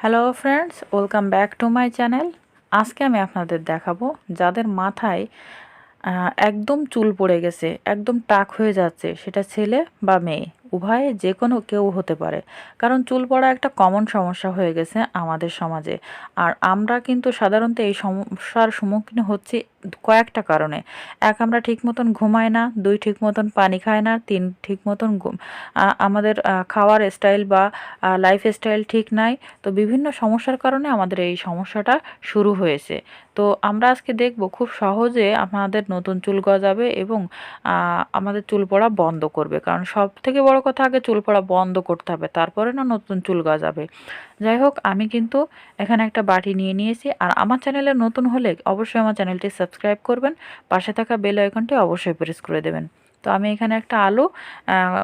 Hello friends, welcome back to my channel. আজকে আমি আপনাদের দেখাবো যাদের মাথায় একদম চুল পড়ে গেছে, একদম টাক হয়ে যাচ্ছে, সেটা ছেলে বা মেয়ে উভয়ে যে কোনো কেউ হতে পারে। কারণ চুল পড়া একটা কমন সমস্যা হয়ে গেছে আমাদের সমাজে। আর আমরা কিন্তু সাধারণত এই সমস্যার সম্মুখীন হচ্ছি কয়েকটা কারণে। এক, আমরা ঠিক মতন ঘুমাই না। দুই, ঠিক মতন পানি খাই না। তিন, ঠিক মতন আমাদের খাওয়ার স্টাইল বা লাইফ স্টাইল ঠিক নাই। তো বিভিন্ন সমস্যার কারণে আমাদের এই সমস্যাটা শুরু হয়েছে। তো আমরা আজকে দেখব খুব সহজে আমাদের নতুন চুল গজাবে এবং আমাদের চুল পড়া বন্ধ করবে। কারণ সব থেকে বড় কথা, আগে চুল পড়া বন্ধ করতে হবে, তারপরে না নতুন চুল গজাবে। যাই হোক, আমি কিন্তু এখানে একটা বাটি নিয়ে নিয়েছি। আর আমার চ্যানেলে নতুন হলে অবশ্যই আমার চ্যানেলটি সাবস্ক্রাইব করবেন, পাশে থাকা বেল আইকনটি অবশ্যই প্রেস করে দেবেন। তো আমি এখানে একটা আলু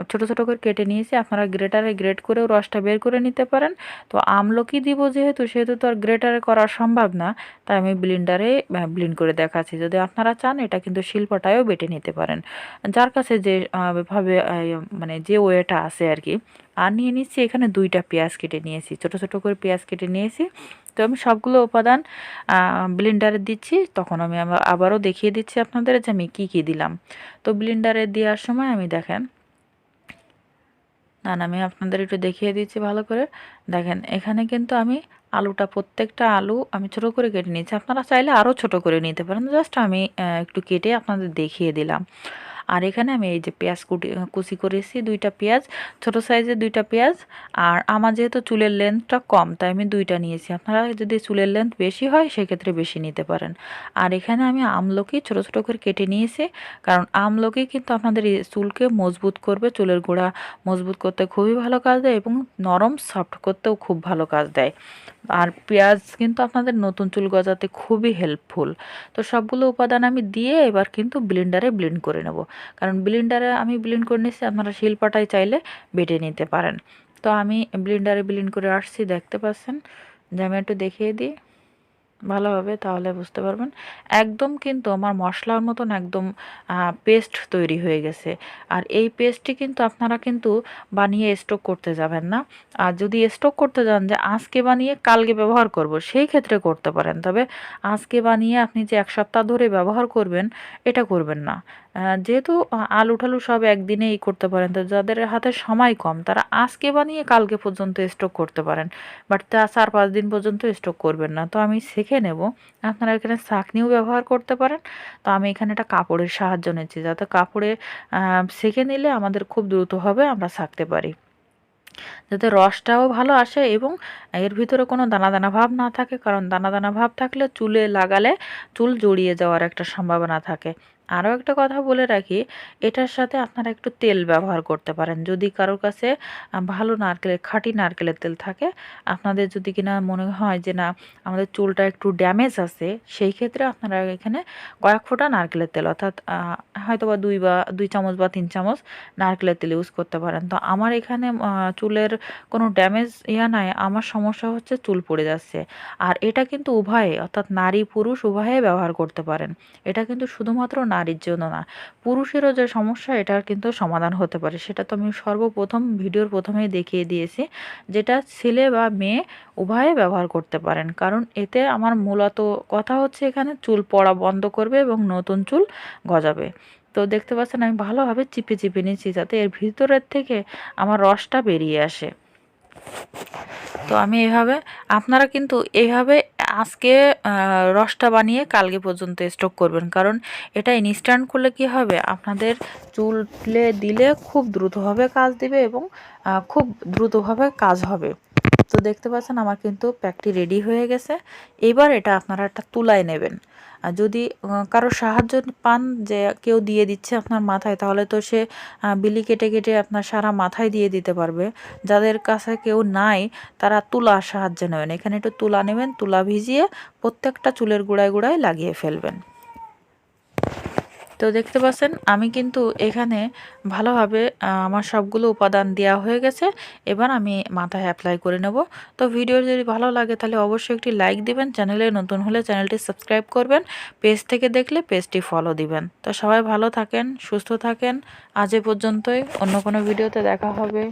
ছোট ছোট করে কেটে নিয়েছি। আপনারা গ্রেটারে গ্রেট করেও রসটা বের করে নিতে পারেন। তো আমলকি দিব সেহেতু তো আর গ্রেটারে করা সম্ভব না, তাই আমি ব্লেন্ডারে ব্লেন্ড করে দেখাচ্ছি। যদি আপনারা চান, এটা কিন্তু শিলপাটায়ও বেটে নিতে পারেন, যার কাছে যে ভাবে মানে যে ওয়েটা আছে আর কি। আর নিয়ে নিচ্ছি এখানে 2টা পেঁয়াজ কেটে নিয়েছি, ছোট ছোট করে পেঁয়াজ কেটে নিয়েছি। তো আমি সবগুলো উপাদান ব্লেন্ডারে দিচ্ছি। তখন আমি আবারও দেখিয়ে দিচ্ছি আপনাদের যে আমি কী কী দিলাম। তো ব্লেন্ডারে দেওয়ার সময় আমি দেখেন, আমি আপনাদের একটু দেখিয়ে দিচ্ছি ভালো করে। দেখেন, এখানে কিন্তু আমি আলুটা, প্রত্যেকটা আলু আমি ছোট করে কেটে নিয়েছি। আপনারা চাইলে আরও ছোট করে নিতে পারেন, জাস্ট আমি একটু কেটে আপনাদের দেখিয়ে দিলাম। আর এখানে আমি এই যে পেঁয়াজ কুচি করেছি, 2টা পেঁয়াজ, ছোট সাইজের 2টা পেঁয়াজ। আর আমার যেহেতু চুলের লেন্থটা কম, তাই আমি 2টা নিয়েছি। আপনারা যদি চুলের লেন্থ বেশি হয়, সেক্ষেত্রে বেশি নিতে পারেন। আর এখানে আমি আমলকি ছোট ছোট করে কেটে নিয়েছি, কারণ আমলকি কিন্তু আপনাদের এই চুলকে মজবুত করবে, চুলের গোড়া মজবুত করতে খুবই ভালো কাজ দেয় এবং নরম সফট করতেও খুব ভালো কাজ দেয়। আর পেঁয়াজ কিন্তু আপনাদের নতুন চুল গজাতে খুবই হেল্পফুল। তো সবগুলো উপাদান আমি দিয়ে এবার কিন্তু ব্লেন্ডারে ব্লেন্ড করে নেব। কারণ ব্লেন্ডারে আমি ব্লেন্ড করে নিচ্ছি, আপনারা শিলপাটায় চাইলে বেটে নিতে পারেন। তো আমি ব্লেন্ডারে ব্লেন্ড করে আসছি, দেখতে পাচ্ছেন। যে আমি একটু দেখিয়ে দিই ভালোভাবে, তাহলে বুঝতে পারবেন। একদম কিন্তু আমার মশলার মতন একদম পেস্ট তৈরি হয়ে গেছে। আর এই পেস্টটি কিন্তু আপনারা কিন্তু বানিয়ে স্টক করতে যাবেন না। আর যদি স্টক করতে যান যে আজকে বানিয়ে কালকে ব্যবহার করব, সেই ক্ষেত্রে করতে পারেন। তবে আজকে বানিয়ে আপনি যে 1 সপ্তাহ ধরে ব্যবহার করবেন, এটা করবেন না। যেহেতু আলু ঠালু সব একদিনেই করতে পারেন, তো যাদের হাতে সময় কম, তারা আজকে বানিয়ে কালকে পর্যন্ত স্টক করতে পারেন। বাট তা 4-5 দিন পর্যন্ত স্টক করবেন না। তো আমি ছেঁকে নেব। আপনারা এখানে ছাঁকনিও ব্যবহার করতে পারেন। তো আমি এখানে একটা কাপড়ের সাহায্য নিচ্ছি, যাতে কাপড়ে ছেঁকে নিলে আমাদের খুব দ্রুত হবে, আমরা ছাঁকতে পারি, যাতে রসটাও ভালো আসে এবং এর ভিতরে কোনো দানা দানা ভাব না থাকে। কারণ দানা দানা ভাব থাকলে চুলে লাগালে চুল জড়িয়ে যাওয়ার একটা সম্ভাবনা থাকে। আরও একটা কথা বলে রাখি, এটার সাথে আপনারা একটু তেল ব্যবহার করতে পারেন, যদি কারোর কাছে ভালো খাঁটি নারকেলের তেল থাকে। আপনাদের যদি কিনা মনে হয় যে না, আমাদের চুলটা একটু ড্যামেজ আছে, সেই ক্ষেত্রে আপনারা এখানে কয়েক ফোঁটা নারকেলের তেল, অর্থাৎ হয়তো বা 2 চামচ বা 3 চামচ নারকেলের তেল ইউজ করতে পারেন। তো আমার এখানে চুলের কোনো ড্যামেজ নাই, আমার সমস্যা হচ্ছে চুল পড়ে যাচ্ছে। আর এটা কিন্তু উভয়ে, অর্থাৎ নারী পুরুষ উভয়ে ব্যবহার করতে পারেন। এটা কিন্তু শুধুমাত্র নারীর জন্য না, পুরুষেরও যে সমস্যা, এটার কিন্তু সমাধান হতে পারে। সেটা তো আমি সর্বপ্রথম ভিডিওর প্রথমেই দেখিয়ে দিয়েছি, যেটা ছেলে বা মেয়ে উভয়ে ব্যবহার করতে পারেন। কারণ এতে আমার মূলত কথা হচ্ছে এখানে চুল পড়া বন্ধ করবে এবং নতুন চুল গজাবে। তো দেখতে পাচ্ছেন, আমি ভালোভাবে চিপে চিপে নিচ্ছি, যাতে এর ভিতরের থেকে আমার রসটা বেরিয়ে আসে। তো আমি এভাবে, আপনারা কিন্তু এইভাবে আজকে রসটা বানিয়ে কালকে পর্যন্ত স্টক করবেন। কারণ এটা ইনস্ট্যান্ট করলে কি হবে, আপনাদের চুলে দিলে খুব দ্রুতভাবে কাজ দিবে এবং খুব দ্রুতভাবে কাজ হবে। তো দেখতে পাচ্ছেন, আমার কিন্তু প্যাকটি রেডি হয়ে গেছে। এবার এটা আপনারা একটা তুলায় নেবেন। আর যদি কারো সাহায্য পান, যে কেউ দিয়ে দিচ্ছে আপনার মাথায়, তাহলে তো সে বিলি কেটে কেটে আপনার সারা মাথায় দিয়ে দিতে পারবে। যাদের কাছে কেউ নাই, তারা তুলার সাহায্য নেবেন। এখানে একটু তুলা নেবেন, তুলা ভিজিয়ে প্রত্যেকটা চুলের গোড়ায় গোড়ায় লাগিয়ে ফেলবেন। তো দেখতে পাচ্ছেন, আমি কিন্তু এখানে ভালোভাবে আমার সবগুলো উপাদান দেওয়া হয়ে গেছে। এবার আমি মাথায় অ্যাপ্লাই করে নেব। তো ভিডিও যদি ভালো লাগে, তাহলে অবশ্যই একটি লাইক দিবেন, চ্যানেলে নতুন হলে চ্যানেলটি সাবস্ক্রাইব করবেন, পেজ থেকে দেখলে পেজটি ফলো দিবেন। তো সবাই ভালো থাকেন, সুস্থ থাকেন। আজ এ পর্যন্তই, অন্য কোনো ভিডিওতে দেখা হবে।